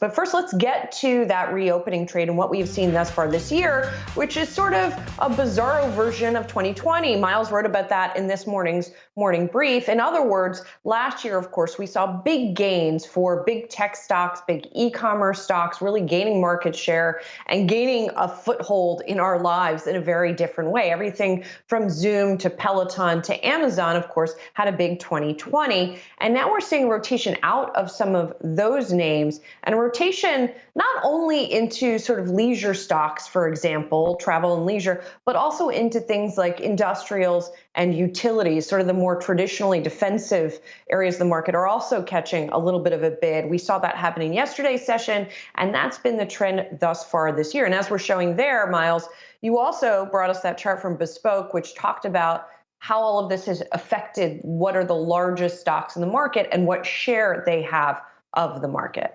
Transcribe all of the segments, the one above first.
But first, let's get to that reopening trade and what we've seen thus far this year, which is sort of a bizarro version of 2020. Myles wrote about that in this morning's morning brief. In other words, last year, of course, we saw big gains for big tech stocks, big e-commerce stocks, really gaining market share and gaining a foothold in our lives in a very different way. Everything from Zoom to Peloton to Amazon, of course, had a big 2020. And now we're seeing rotation out of some of those names and a rotation not only into sort of leisure stocks, for example, travel and leisure, but also into things like industrials and utilities, sort of the more traditionally defensive areas of the market are also catching a little bit of a bid. We saw that happen in yesterday's session, and that's been the trend thus far this year. And as we're showing there, Myles, you also brought us that chart from Bespoke, which talked about how all of this has affected what are the largest stocks in the market and what share they have of the market.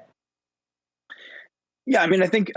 Yeah, I mean, I think,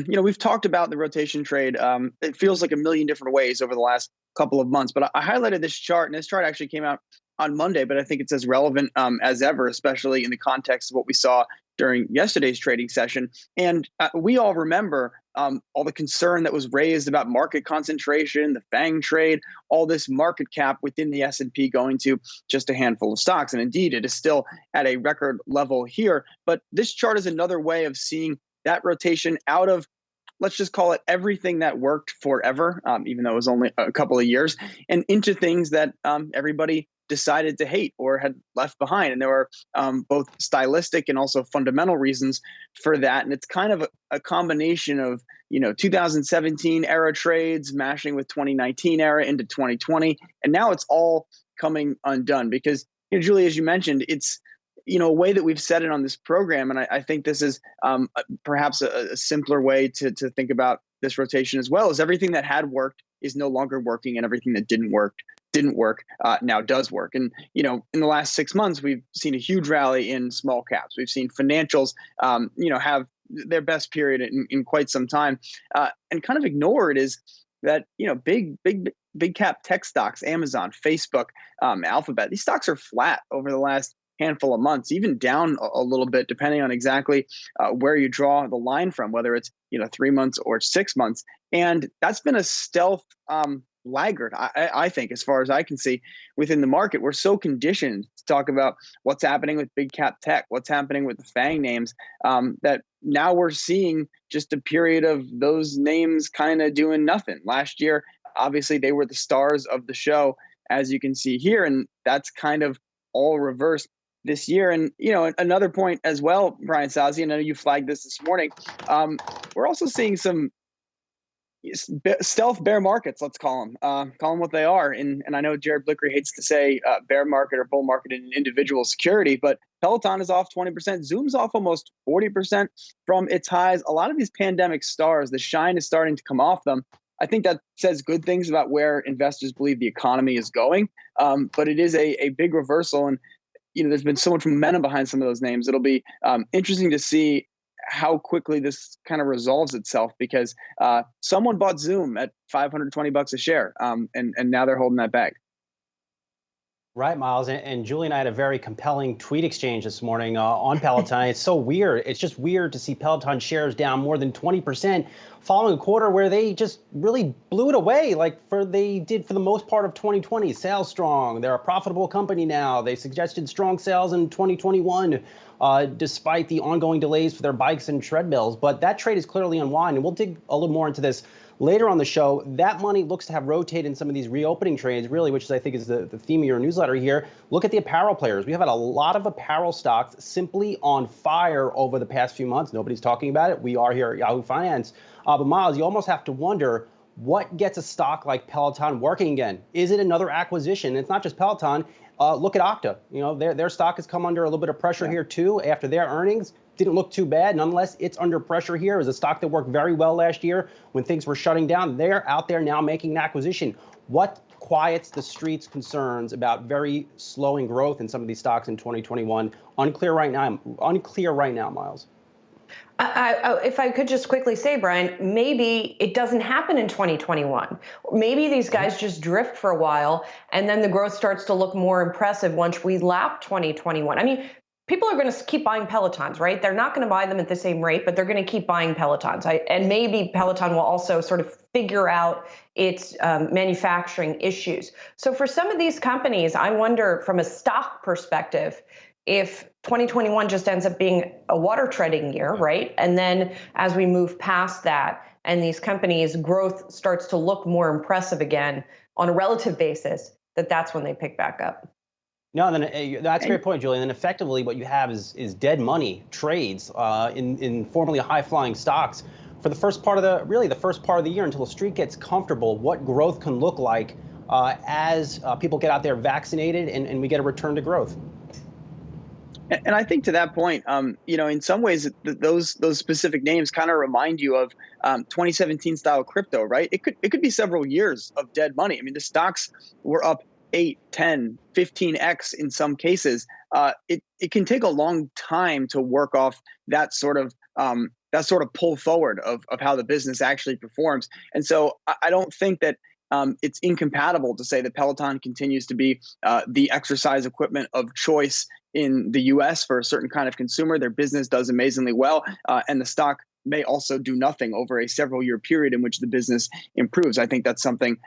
we've talked about the rotation trade. It feels like a million different ways over the last couple of months, but I highlighted this chart, and this chart actually came out on Monday, but I think it's as relevant as ever, especially in the context of what we saw during yesterday's trading session. And we all remember all the concern that was raised about market concentration, the FANG trade, all this market cap within the S&P going to just a handful of stocks. And indeed, it is still at a record level here. But this chart is another way of seeing that rotation out of, let's just call it everything that worked forever, even though it was only a couple of years, and into things that everybody decided to hate or had left behind. And there were both stylistic and also fundamental reasons for that. And it's kind of a combination of, 2017 era trades mashing with 2019 era into 2020. And now it's all coming undone because, Julie, as you mentioned, it's, a way that we've said it on this program. And I think this is perhaps a simpler way to think about this rotation as well, is everything that had worked is no longer working, and everything that didn't work now does work. And, in the last 6 months, we've seen a huge rally in small caps. We've seen financials, have their best period in quite some time, and kind of ignored is that, big cap tech stocks, Amazon, Facebook, Alphabet, these stocks are flat over the last handful of months, even down a little bit, depending on exactly where you draw the line from, whether it's 3 months or 6 months. And that's been a stealth laggard, I think, as far as I can see within the market. We're so conditioned to talk about what's happening with big cap tech, what's happening with the FANG names, that now we're seeing just a period of those names kind of doing nothing. Last year, obviously, they were the stars of the show, as you can see here, and that's kind of all reversed this year. And, another point as well, Brian Sozzi, and I know you flagged this morning, we're also seeing some stealth bear markets, let's call them what they are. And I know Jared Blicker hates to say bear market or bull market in individual security, but Peloton is off 20%. Zoom's off almost 40% from its highs. A lot of these pandemic stars, the shine is starting to come off them. I think that says good things about where investors believe the economy is going. But it is a big reversal. And, there's been so much momentum behind some of those names. It'll be interesting to see how quickly this kind of resolves itself, because someone bought Zoom at $520 a share, and now they're holding that bag. Right, Myles. And Julie and I had a very compelling tweet exchange this morning on Peloton. It's so weird. It's just weird to see Peloton shares down more than 20% following a quarter where they just really blew it away they did for the most part of 2020. Sales strong. They're a profitable company now. They suggested strong sales in 2021 despite the ongoing delays for their bikes and treadmills. But that trade is clearly unwind, and we'll dig a little more into this later on the show. That money looks to have rotated in some of these reopening trades, really, which I think is the theme of your newsletter here. Look at the apparel players. We have had a lot of apparel stocks simply on fire over the past few months. Nobody's talking about it. We are here at Yahoo Finance. But Myles, you almost have to wonder what gets a stock like Peloton working again. Is it another acquisition? It's not just Peloton. Look at Okta. Their stock has come under a little bit of pressure here too after their earnings. Didn't look too bad. Nonetheless, it's under pressure here. It was a stock that worked very well last year when things were shutting down. They're out there now making an acquisition. What quiets the street's concerns about very slowing growth in some of these stocks in 2021? Unclear right now, Myles. If I could just quickly say, Brian, maybe it doesn't happen in 2021. Maybe these guys just drift for a while, and then the growth starts to look more impressive once we lap 2021. I mean, people are going to keep buying Pelotons, right? They're not going to buy them at the same rate, but they're going to keep buying Pelotons. And maybe Peloton will also sort of figure out its manufacturing issues. So for some of these companies, I wonder from a stock perspective, if 2021 just ends up being a water treading year, right? And then as we move past that and these companies' growth starts to look more impressive again on a relative basis, that's when they pick back up. No, then that's a great point, Julian. And effectively, what you have is dead money trades in formerly high-flying stocks for the first part of the year until the street gets comfortable. What growth can look like as people get out there vaccinated and we get a return to growth. And I think to that point, in some ways, those specific names kind of remind you of 2017 style crypto, right? It could be several years of dead money. I mean, the stocks were up 8, 10, 15x in some cases. It can take a long time to work off that sort of pull forward of how the business actually performs. And so I don't think that it's incompatible to say that Peloton continues to be the exercise equipment of choice in the US for a certain kind of consumer. Their business does amazingly well, and the stock may also do nothing over a several-year period in which the business improves. I think that's something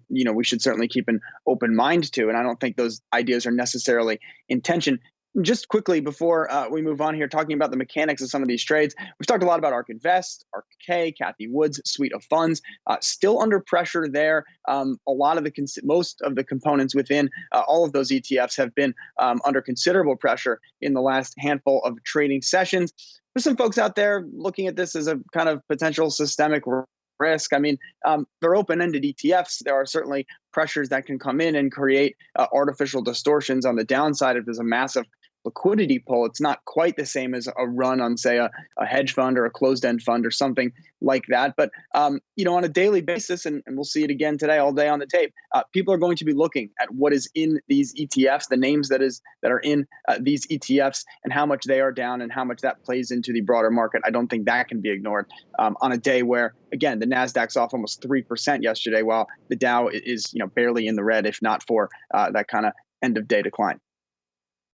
we should certainly keep an open mind to, and I don't think those ideas are necessarily in tension. Just quickly before we move on here, talking about the mechanics of some of these trades, we've talked a lot about ARK Invest, ARK K, Cathie Wood's suite of funds, still under pressure there. Most of the components within all of those ETFs have been under considerable pressure in the last handful of trading sessions. There's some folks out there looking at this as a kind of potential systemic risk. I mean, they're open-ended ETFs. There are certainly pressures that can come in and create artificial distortions on the downside if there's a massive liquidity pull. It's not quite the same as a run on, say, a hedge fund or a closed-end fund or something like that. But, on a daily basis, and we'll see it again today, all day on the tape, people are going to be looking at what is in these ETFs, the names that are in these ETFs, and how much they are down and how much that plays into the broader market. I don't think that can be ignored on a day where, again, the NASDAQ's off almost 3% yesterday, while the Dow is barely in the red, if not for that kind of end-of-day decline.